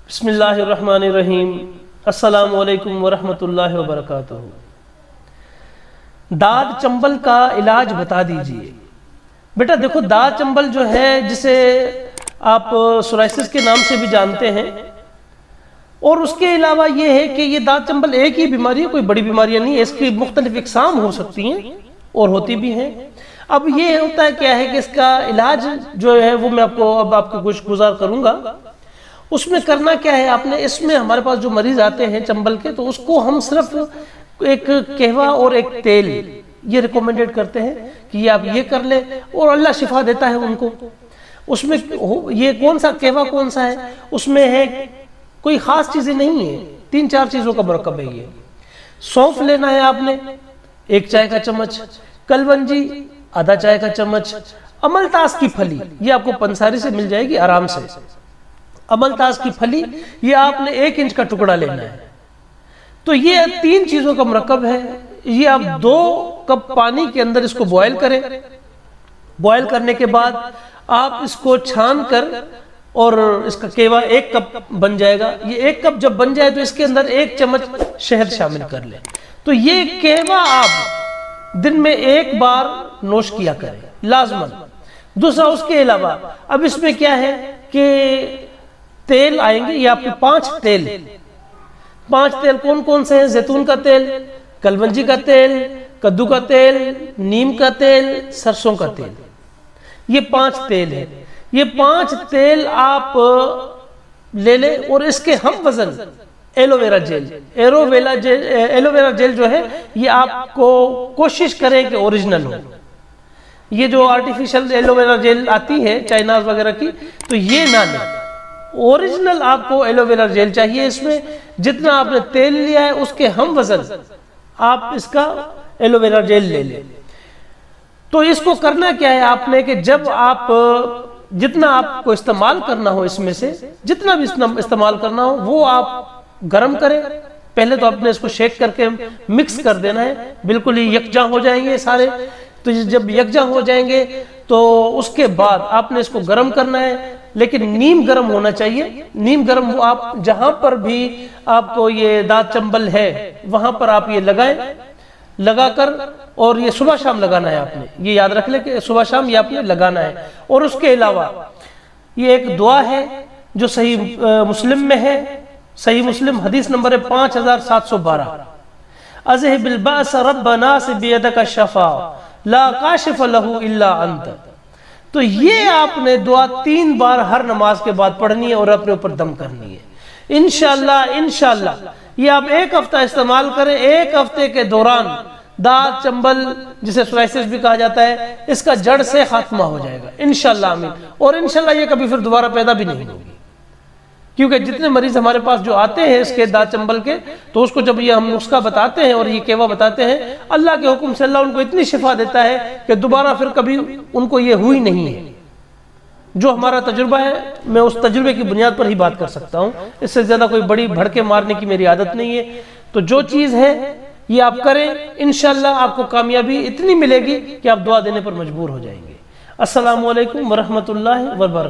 بسم اللہ الرحمن الرحیم۔ السلام علیکم ورحمۃ اللہ وبرکاتہ۔ داد چنبل کا علاج بتا دیجئے۔ بیٹا دیکھو، داد چنبل جو ہے جسے آپ سورائسس کے نام سے بھی جانتے ہیں، اور اس کے علاوہ یہ ہے کہ یہ داد چنبل ایک ہی بیماری ہے، کوئی بڑی بیماریاں نہیں ہے، اس کی مختلف اقسام ہو سکتی ہیں اور ہوتی بھی ہیں۔ اب یہ ہوتا ہے کیا ہے کہ اس کا علاج جو ہے وہ میں آپ کو گوش گزار کروں گا۔ اس میں کرنا کیا ہے، آپ نے اس میں ہمارے پاس جو مریض آتے ہیں چنبل کے، تو اس کو ہم صرف ایک قہوہ اور ایک تیل یہ ریکومنڈڈ کرتے ہیں کہ یہ آپ یہ کر لیں، اور اللہ شفا دیتا ہے ان کو۔ اس میں یہ کون سا قہوہ کون سا ہے، اس میں ہے کوئی خاص چیزیں نہیں ہیں، 3-4 چیزوں کا مرکب ہے۔ یہ سونف لینا ہے آپ نے 1 چائے کا چمچ، کلونجی آدھا چائے کا چمچ، املتاس کی پھلی یہ آپ کو پنساری سے مل جائے گی آرام سے۔ املتاس کی پھلی یہ آپ نے 1 انچ کا ٹکڑا لینا ہے۔ تو یہ 3 چیزوں کا مرکب ہے۔ یہ آپ 2 کپ پانی کے اندر اس کو بوائل کریں۔ بوائل کرنے کے بعد آپ اس کو چھان کر، اور اس کا قہوہ 1 کپ بن جائے گا۔ یہ 1 کپ جب بن جائے تو اس کے اندر 1 چمچ شہد شامل کر لیں۔ تو یہ قہوہ آپ دن میں 1 بار نوش کیا کریں لازماً۔ دوسرا اس کے علاوہ اب اس میں کیا ہے کہ تیل آئیں گے، یہ آپ کے 5 تیل کون کون سے ہیں؟ زیتون کا تیل، کلونجی کا تیل، کدو کا تیل، نیم کا تیل، سرسوں کا تیل، یہ 5 تیل ہیں۔ یہ 5 تیل آپ لے لیں، اور اس کے ہم وزن ایلو ویرا جیل جو ہے یہ آپ کو کوشش کریں کہ اوریجنل ہو۔ یہ جو آرٹیفیشل ایلو ویرا جیل آتی ہے چائناز وغیرہ کی، تو یہ نہ لیں، اوریجنل آپ کو ایلو ویرا جیل چاہیے۔ اس میں جتنا آپ نے تیل لیا ہے اس کے ہم وزن آپ اس کا ایلو ویرا جیل لے لیں۔ تو اس کو کرنا کیا ہے آپ نے کہ جب آپ جتنا آپ کو استعمال کرنا ہو، اس میں سے جتنا بھی استعمال کرنا ہو وہ آپ گرم کریں۔ پہلے تو آپ نے اس کو شیک کر کے مکس کر دینا ہے، بالکل ہی یکجا ہو جائیں گے سارے۔ تو جب یکجا ہو جائیں گے تو اس کے بعد آپ نے اس کو گرم کرنا ہے، لیکن نیم گرم ہونا چاہیے۔ نیم گرم وہ آپ جہاں پر بھی آپ کو یہ داد چنبل ہے وہاں پر آپ یہ لگائیں، لگا کر، اور یہ صبح شام لگانا ہے آپ نے، یہ یاد رکھ لیں کہ صبح شام یہ آپ نے لگانا ہے۔ اور اس کے علاوہ یہ ایک دعا ہے جو صحیح مسلم میں ہے، صحیح مسلم حدیث نمبر 5712، اذهب البأس رب الناس بیدک الشفا لا کاشف له الا انت۔ تو یہ آپ نے دعا 3 بار ہر نماز کے بعد پڑھنی ہے اور اپنے اوپر دم کرنی ہے۔ انشاءاللہ یہ آپ 1 ہفتہ استعمال کریں۔ 1 ہفتے کے دوران داد چنبل جسے سورائسس بھی کہا جاتا ہے، اس کا جڑ سے خاتمہ ہو جائے گا انشاءاللہ، آمین۔ اور انشاءاللہ یہ کبھی پھر دوبارہ پیدا بھی نہیں ہوگی، کیونکہ جتنے مریض ہمارے پاس جو آتے ہیں اس کے داد چنبل کے، تو اس کو جب یہ ہم نسخہ بتاتے ہیں اور یہ قہوہ بتاتے ہیں، اللہ کے حکم سے اللہ ان کو اتنی شفا دیتا ہے کہ دوبارہ پھر کبھی ان کو یہ ہوئی نہیں ہے۔ جو ہمارا تجربہ ہے، میں اس تجربے کی بنیاد پر ہی بات کر سکتا ہوں، اس سے زیادہ کوئی بڑی بھڑکے مارنے کی میری عادت نہیں ہے۔ تو جو چیز ہے یہ آپ کریں، انشاءاللہ آپ کو کامیابی اتنی ملے گی کہ آپ دعا دینے پر مجبور ہو جائیں گے۔ السلام علیکم ورحمۃ اللہ وبرکاتہ۔